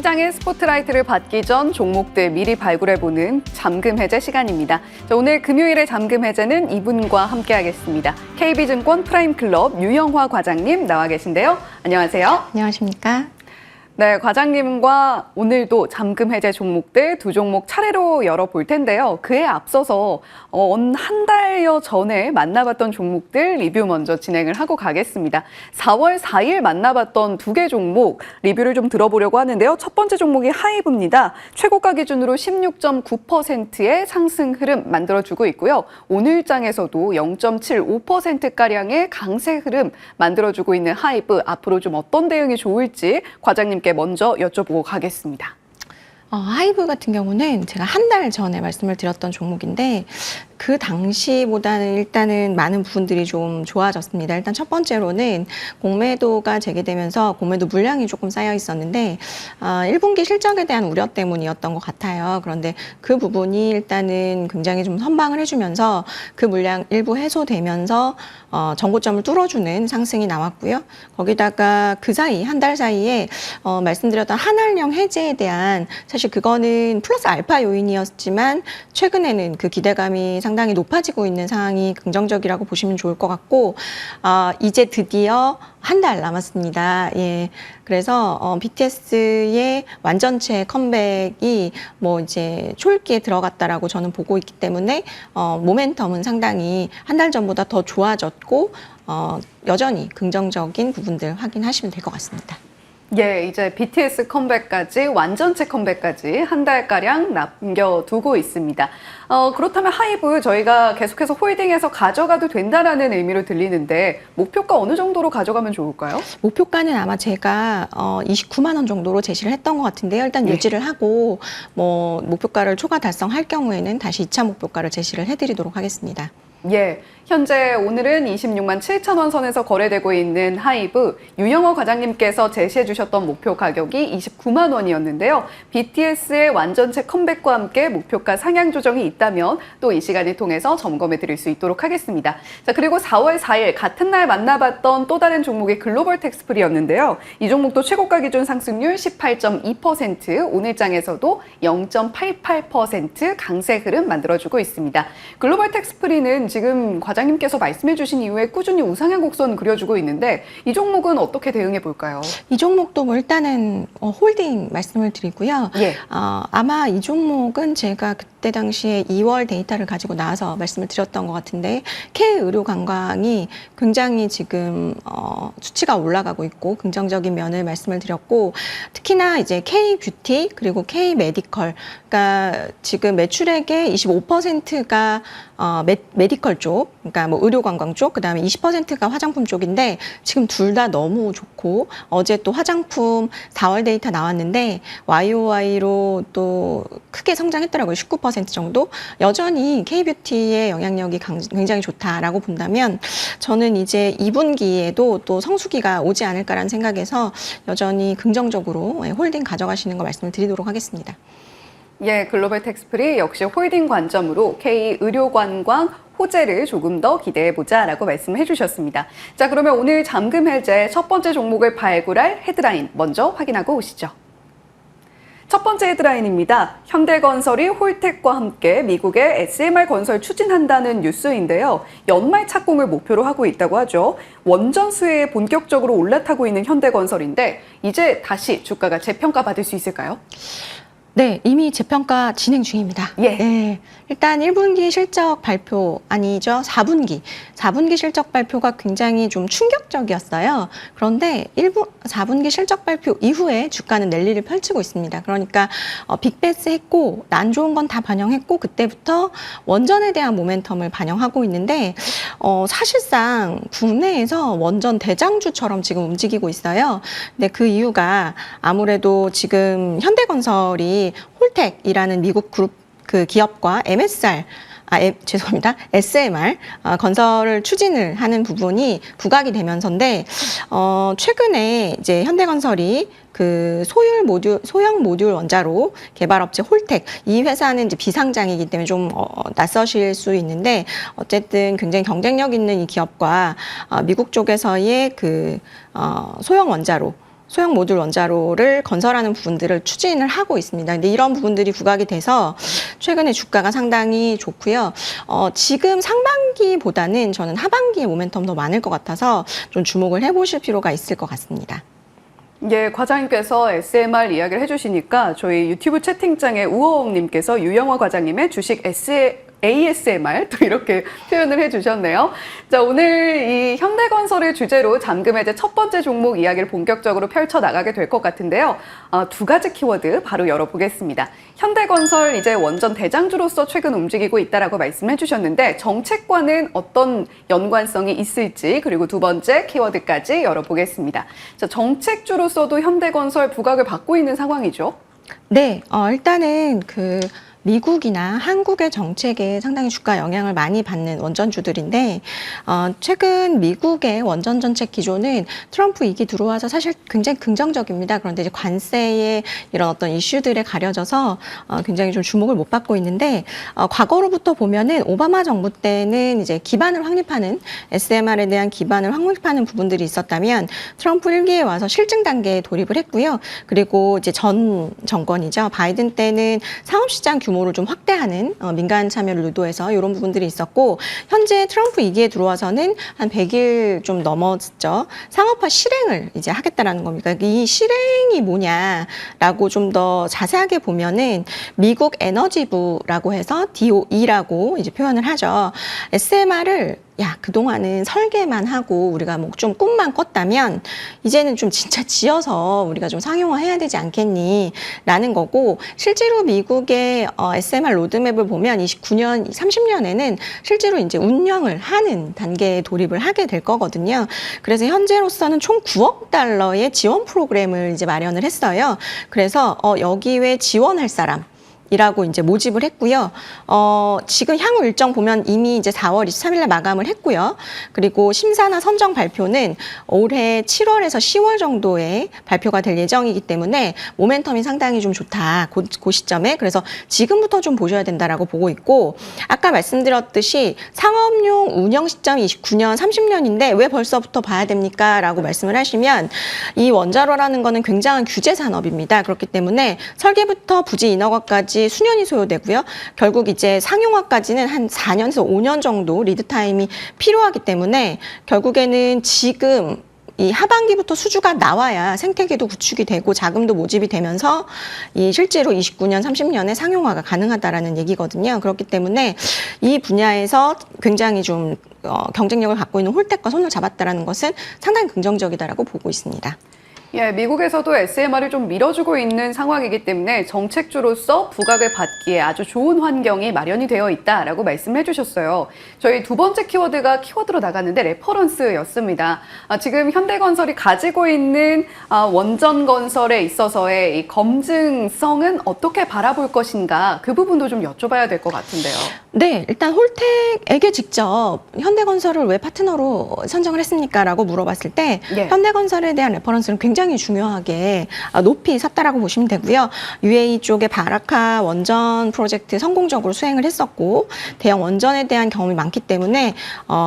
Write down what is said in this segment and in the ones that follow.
시장의 스포트라이트를 받기 전 종목들 미리 발굴해보는 잠금 해제 시간입니다. 자, 오늘 금요일의 잠금 해제는 이분과 함께하겠습니다. KB증권 프라임클럽 유영화 과장님 나와 계신데요. 안녕하세요. 안녕하십니까? 네, 과장님과 오늘도 잠금 해제 종목들 두 종목 차례로 열어볼 텐데요. 그에 앞서서 한 달여 전에 만나봤던 종목들 리뷰 먼저 진행을 하고 가겠습니다. 4월 4일 만나봤던 두 개 종목 리뷰를 좀 들어보려고 하는데요. 첫 번째 종목이 하이브입니다. 최고가 기준으로 16.9%의 상승 흐름 만들어주고 있고요. 오늘장에서도 0.75%가량의 강세 흐름 만들어주고 있는 하이브. 앞으로 좀 어떤 대응이 좋을지 과장님께 먼저 여쭤보고 가겠습니다. 하이브 같은 경우는 제가 한 달 전에 말씀을 드렸던 종목인데 그 당시보다는 일단은 많은 부분들이 좀 좋아졌습니다. 일단 첫 번째로는 공매도가 재개되면서 공매도 물량이 조금 쌓여 있었는데 1분기 실적에 대한 우려 때문이었던 것 같아요. 그런데 그 부분이 일단은 굉장히 좀 선방을 해주면서 그 물량 일부 해소되면서 전고점을 뚫어주는 상승이 나왔고요. 거기다가 그 사이 한 달 사이에 말씀드렸던 한알령 해제에 대한 사실 그거는 플러스 알파 요인이었지만 최근에는 그 기대감이 상당히 높아지고 있는 상황이 긍정적이라고 보시면 좋을 것 같고 이제 드디어 한 달 남았습니다. 예. 그래서 BTS의 완전체 컴백이 뭐 이제 초읽기에 들어갔다라고 저는 보고 있기 때문에 모멘텀은 상당히 한 달 전보다 더 좋아졌고 여전히 긍정적인 부분들 확인하시면 될 것 같습니다. 예, 이제 BTS 컴백까지 완전체 컴백까지 한 달가량 남겨두고 있습니다. 그렇다면 하이브 저희가 계속해서 홀딩해서 가져가도 된다라는 의미로 들리는데 목표가 어느 정도로 가져가면 좋을까요? 목표가는 아마 제가 29만 원 정도로 제시를 했던 것 같은데요. 일단 유지를 하고 뭐 목표가를 초과 달성할 경우에는 다시 2차 목표가를 제시를 해드리도록 하겠습니다. 예, 현재 오늘은 26만 7천 원 선에서 거래되고 있는 하이브 유영호 과장님께서 제시해 주셨던 목표 가격이 29만 원이었는데요. BTS의 완전체 컴백과 함께 목표가 상향 조정이 있다면 또 이 시간을 통해서 점검해 드릴 수 있도록 하겠습니다. 자, 그리고 4월 4일 같은 날 만나봤던 또 다른 종목이 글로벌 텍스프리였는데요. 이 종목도 최고가 기준 상승률 18.2%, 오늘장에서도 0.88% 강세 흐름 만들어주고 있습니다. 글로벌 텍스프리는 지금 과장님께서 말씀해 주신 이후에 꾸준히 우상향 곡선 그려주고 있는데 이 종목은 어떻게 대응해 볼까요? 이 종목도 뭐 일단은 홀딩 말씀을 드리고요. 예. 아마 이 종목은 제가 그때 당시에 2월 데이터를 가지고 나와서 말씀을 드렸던 것 같은데 K의료관광이 굉장히 지금 수치가 올라가고 있고 긍정적인 면을 말씀을 드렸고 특히나 이제 K뷰티 그리고 K메디컬 그러니까 지금 매출액의 25%가 메디컬 쪽, 그러니까 뭐 의료관광 쪽, 그다음에 20%가 화장품 쪽인데 지금 둘 다 너무 좋고 어제 또 화장품 4월 데이터 나왔는데 YOY로 또 크게 성장했더라고요. 19% 정도. 여전히 K뷰티의 영향력이 굉장히 좋다라고 본다면 저는 이제 2분기에도 또 성수기가 오지 않을까라는 생각에서 여전히 긍정적으로 홀딩 가져가시는 거 말씀을 드리도록 하겠습니다. 예, 글로벌 텍스프리 역시 홀딩 관점으로 K의료관광 호재를 조금 더 기대해보자라고 말씀해 주셨습니다. 자, 그러면 오늘 잠금 해제 첫 번째 종목을 발굴할 헤드라인 먼저 확인하고 오시죠. 첫 번째 헤드라인입니다. 현대건설이 홀텍과 함께 미국의 SMR 건설 추진한다는 뉴스인데요. 연말 착공을 목표로 하고 있다고 하죠. 원전 수혜에 본격적으로 올라타고 있는 현대건설인데 이제 다시 주가가 재평가 받을 수 있을까요? 네, 이미 재평가 진행 중입니다. 예. 네, 일단 1분기 실적 발표 아니죠. 4분기 실적 발표가 굉장히 좀 충격적이었어요. 그런데 4분기 실적 발표 이후에 주가는 랠리를 펼치고 있습니다. 그러니까 빅베스 했고 안 좋은 건 다 반영했고 그때부터 원전에 대한 모멘텀을 반영하고 있는데 사실상 국내에서 원전 대장주처럼 지금 움직이고 있어요. 근데 그 이유가 아무래도 지금 현대건설이 홀텍이라는 미국 그룹 그 기업과 죄송합니다. SMR 건설을 추진을 하는 부분이 부각이 되면서인데 최근에 이제 현대건설이 그 소형 모듈 원자로 개발업체 홀텍 이 회사는 이제 비상장이기 때문에 좀 낯서실 수 있는데 어쨌든 굉장히 경쟁력 있는 이 기업과 미국 쪽에서의 그 소형 원자로 소형 모듈 원자로를 건설하는 부분들을 추진을 하고 있습니다. 근데 이런 부분들이 부각이 돼서 최근에 주가가 상당히 좋고요. 지금 상반기보다는 저는 하반기에 모멘텀 더 많을 것 같아서 좀 주목을 해보실 필요가 있을 것 같습니다. 예, 과장님께서 SMR 이야기를 해주시니까 저희 유튜브 채팅창에 우호님께서 유영화 과장님의 주식 ASMR 또 이렇게 표현을 해주셨네요. 자, 오늘 이 현대건설을 주제로 잠금해제 첫 번째 종목 이야기를 본격적으로 펼쳐나가게 될 것 같은데요. 두 가지 키워드 바로 열어보겠습니다. 현대건설 이제 원전 대장주로서 최근 움직이고 있다라고 말씀해 주셨는데 정책과는 어떤 연관성이 있을지 그리고 두 번째 키워드까지 열어보겠습니다. 자, 정책주로서도 현대건설 부각을 받고 있는 상황이죠. 네, 일단은 미국이나 한국의 정책에 상당히 주가 영향을 많이 받는 원전주들인데 최근 미국의 원전 정책 기조는 트럼프 2기 들어와서 사실 굉장히 긍정적입니다. 그런데 이제 관세의 이런 어떤 이슈들에 가려져서 굉장히 좀 주목을 못 받고 있는데 과거로부터 보면은 오바마 정부 때는 이제 기반을 확립하는 SMR에 대한 기반을 확립하는 부분들이 있었다면 트럼프 1기에 와서 실증 단계에 돌입을 했고요. 그리고 이제 전 정권이죠. 바이든 때는 상업시장 규모를 좀 확대하는 민간 참여를 유도해서 이런 부분들이 있었고 현재 트럼프 2기에 들어와서는 한 100일 좀 넘었죠. 상업화 실행을 이제 하겠다라는 겁니다. 이 실행이 뭐냐라고 좀 더 자세하게 보면은 미국 에너지부라고 해서 DOE라고 이제 표현을 하죠. SMR을 그동안은 설계만 하고 우리가 뭐 좀 꿈만 꿨다면 이제는 좀 진짜 지어서 우리가 좀 상용화해야 되지 않겠니? 라는 거고 실제로 미국의 SMR 로드맵을 보면 29년, 30년에는 실제로 이제 운영을 하는 단계에 돌입을 하게 될 거거든요. 그래서 현재로서는 총 9억 달러의 지원 프로그램을 이제 마련을 했어요. 그래서 여기 왜 지원할 사람 이라고 이제 모집을 했고요. 지금 향후 일정 보면 이미 이제 4월 23일에 마감을 했고요. 그리고 심사나 선정 발표는 올해 7월에서 10월 정도에 발표가 될 예정이기 때문에 모멘텀이 상당히 좀 좋다. 그 시점에. 그래서 지금부터 좀 보셔야 된다라고 보고 있고 아까 말씀드렸듯이 상업용 운영 시점이 29년, 30년인데 왜 벌써부터 봐야 됩니까? 라고 말씀을 하시면 이 원자로라는 거는 굉장한 규제 산업입니다. 그렇기 때문에 설계부터 부지 인허가까지 수년이 소요되고요. 결국 이제 상용화까지는 한 4년에서 5년 정도 리드 타임이 필요하기 때문에 결국에는 지금 이 하반기부터 수주가 나와야 생태계도 구축이 되고 자금도 모집이 되면서 이 실제로 29년, 30년에 상용화가 가능하다라는 얘기거든요. 그렇기 때문에 이 분야에서 굉장히 좀 경쟁력을 갖고 있는 홀텍과 손을 잡았다라는 것은 상당히 긍정적이다라고 보고 있습니다. 예, 미국에서도 SMR을 좀 밀어주고 있는 상황이기 때문에 정책주로서 부각을 받기에 아주 좋은 환경이 마련이 되어 있다라고 말씀해 주셨어요. 저희 두 번째 키워드가 키워드로 나갔는데 레퍼런스였습니다. 지금 현대건설이 가지고 있는 원전 건설에 있어서의 이 검증성은 어떻게 바라볼 것인가 그 부분도 좀 여쭤봐야 될 것 같은데요. 네, 일단 홀텍에게 직접 현대건설을 왜 파트너로 선정을 했습니까? 라고 물어봤을 때 현대건설에 대한 레퍼런스는 굉장히 중요하게 높이 샀다라고 보시면 되고요. UAE 쪽의 바라카 원전 프로젝트 성공적으로 수행을 했었고 대형 원전에 대한 경험이 많기 때문에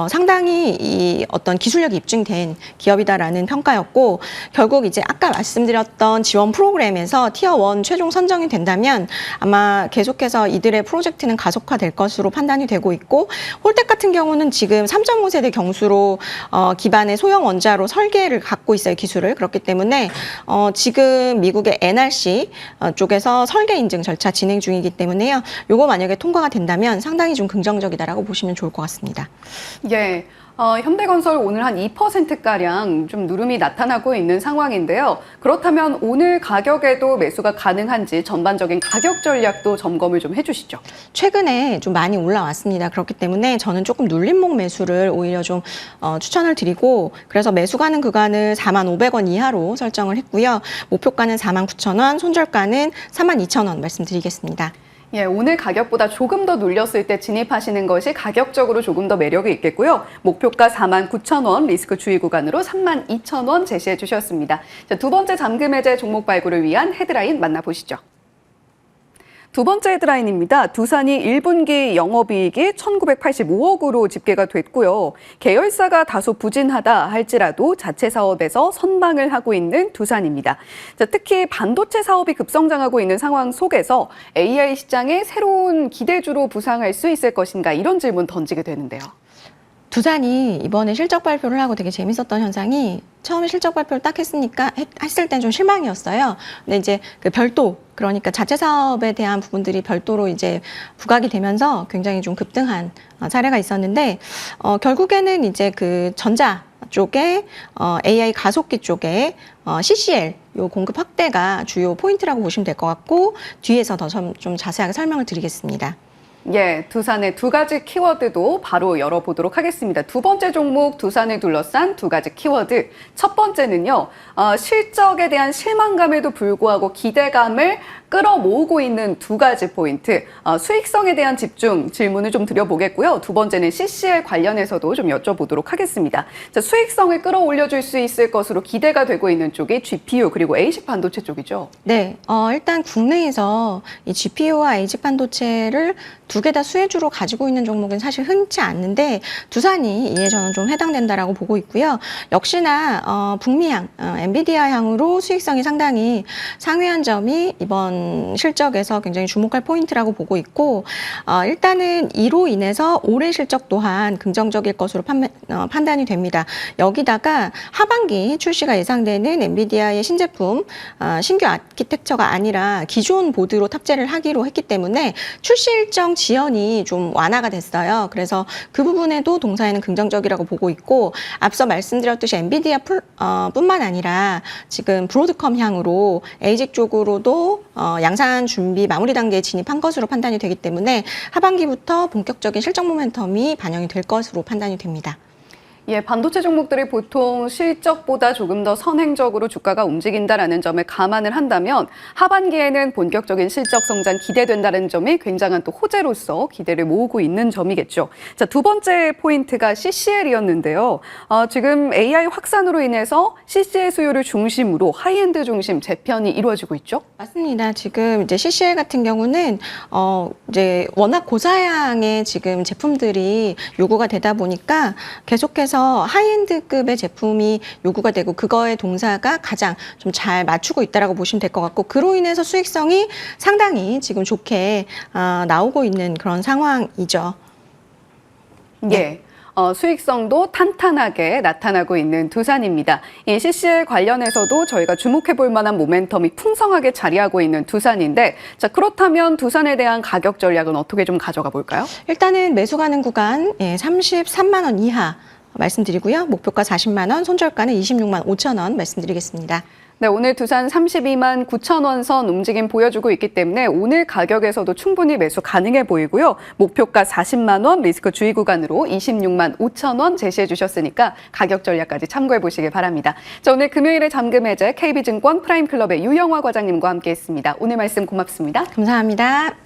상당히 이 어떤 기술력이 입증된 기업이다라는 평가였고 결국 이제 아까 말씀드렸던 지원 프로그램에서 티어 1 최종 선정이 된다면 아마 계속해서 이들의 프로젝트는 가속화될 것으로 판단이 되고 있고 홀텍 같은 경우는 지금 3.5세대 경수로 기반의 소형 원자로 설계를 갖고 있어요. 기술을. 그렇기 때문에 지금 미국의 NRC 쪽에서 설계 인증 절차 진행 중이기 때문에요. 요거 만약에 통과가 된다면 상당히 좀 긍정적이다라고 보시면 좋을 것 같습니다. 예. 현대건설 오늘 한 2%가량 좀 누름이 나타나고 있는 상황인데요. 그렇다면 오늘 가격에도 매수가 가능한지 전반적인 가격 전략도 점검을 좀 해주시죠. 최근에 좀 많이 올라왔습니다. 그렇기 때문에 저는 조금 눌림목 매수를 오히려 좀 추천을 드리고 그래서 매수 가는 구간을 45,000원 이하로 설정을 했고요. 목표가는 49,000원, 손절가는 32,000원 말씀드리겠습니다. 예, 오늘 가격보다 조금 더 눌렸을 때 진입하시는 것이 가격적으로 조금 더 매력이 있겠고요. 목표가 49,000원, 리스크 주의 구간으로 32,000원 제시해 주셨습니다. 자, 두 번째 잠금 해제 종목 발굴을 위한 헤드라인 만나보시죠. 두 번째 헤드라인입니다. 두산이 1분기 영업이익이 1,985억으로 집계가 됐고요. 계열사가 다소 부진하다 할지라도 자체 사업에서 선방을 하고 있는 두산입니다. 자, 특히 반도체 사업이 급성장하고 있는 상황 속에서 AI 시장의 새로운 기대주로 부상할 수 있을 것인가 이런 질문 던지게 되는데요. 두산이 이번에 실적 발표를 하고 되게 재밌었던 현상이 처음에 실적 발표를 딱 했을 땐 좀 실망이었어요. 근데 이제 그 별도, 그러니까 자체 사업에 대한 부분들이 별도로 이제 부각이 되면서 굉장히 좀 급등한 사례가 있었는데, 결국에는 이제 그 전자 쪽에 AI 가속기 쪽에 CCL 요 공급 확대가 주요 포인트라고 보시면 될 것 같고, 뒤에서 더 좀 자세하게 설명을 드리겠습니다. 예, 두산의 두 가지 키워드도 바로 열어보도록 하겠습니다. 두 번째 종목, 두산을 둘러싼 두 가지 키워드. 첫 번째는요, 실적에 대한 실망감에도 불구하고 기대감을 끌어모으고 있는 두 가지 포인트. 수익성에 대한 집중 질문을 좀 드려보겠고요. 두 번째는 CCL 관련해서도 좀 여쭤보도록 하겠습니다. 자, 수익성을 끌어올려줄 수 있을 것으로 기대가 되고 있는 쪽이 GPU 그리고 ASIC 반도체 쪽이죠. 네, 일단 국내에서 이 GPU와 ASIC 반도체를 두 개 다 수혜주로 가지고 있는 종목은 사실 흔치 않는데 두산이 이에 저는 좀 해당된다라고 보고 있고요. 역시나 북미향, 엔비디아향으로 수익성이 상당히 상회한 점이 이번 실적에서 굉장히 주목할 포인트라고 보고 있고, 일단은 이로 인해서 올해 실적 또한 긍정적일 것으로 판단이 됩니다. 여기다가 하반기 출시가 예상되는 엔비디아의 신제품, 신규 아키텍처가 아니라 기존 보드로 탑재를 하기로 했기 때문에 출시 일정 지연이 좀 완화가 됐어요. 그래서 그 부분에도 동사에는 긍정적이라고 보고 있고, 앞서 말씀드렸듯이 엔비디아 뿐만 아니라 지금 브로드컴 향으로 에이직 쪽으로도 양산 준비 마무리 단계에 진입한 것으로 판단이 되기 때문에 하반기부터 본격적인 실적 모멘텀이 반영이 될 것으로 판단이 됩니다. 예, 반도체 종목들이 보통 실적보다 조금 더 선행적으로 주가가 움직인다라는 점을 감안을 한다면 하반기에는 본격적인 실적 성장 기대된다는 점이 굉장한 또 호재로서 기대를 모으고 있는 점이겠죠. 자, 두 번째 포인트가 CCL이었는데요. 지금 AI 확산으로 인해서 CCL 수요를 중심으로 하이엔드 중심 재편이 이루어지고 있죠? 맞습니다. 지금 이제 CCL 같은 경우는 이제 워낙 고사양의 지금 제품들이 요구가 되다 보니까 계속해서 하이엔드급의 제품이 요구가 되고 그거의 동사가 가장 좀 잘 맞추고 있다라고 보시면 될 것 같고, 그로 인해서 수익성이 상당히 지금 좋게 나오고 있는 그런 상황이죠. 예. 수익성도 탄탄하게 나타나고 있는 두산입니다. 이 CCL 관련해서도 저희가 주목해 볼 만한 모멘텀이 풍성하게 자리하고 있는 두산인데, 자, 그렇다면 두산에 대한 가격 전략은 어떻게 좀 가져가 볼까요? 일단은 매수 가능 구간 33만 원 이하 말씀드리고요. 목표가 40만 원, 손절가는 26만 5천 원 말씀드리겠습니다. 네, 오늘 두산 32만 9천 원 선 움직임 보여주고 있기 때문에 오늘 가격에서도 충분히 매수 가능해 보이고요. 목표가 40만 원, 리스크 주의 구간으로 26만 5천 원 제시해 주셨으니까 가격 전략까지 참고해 보시길 바랍니다. 자, 오늘 금요일에 잠금 해제 KB증권 프라임클럽의 유영화 과장님과 함께했습니다. 오늘 말씀 고맙습니다. 감사합니다.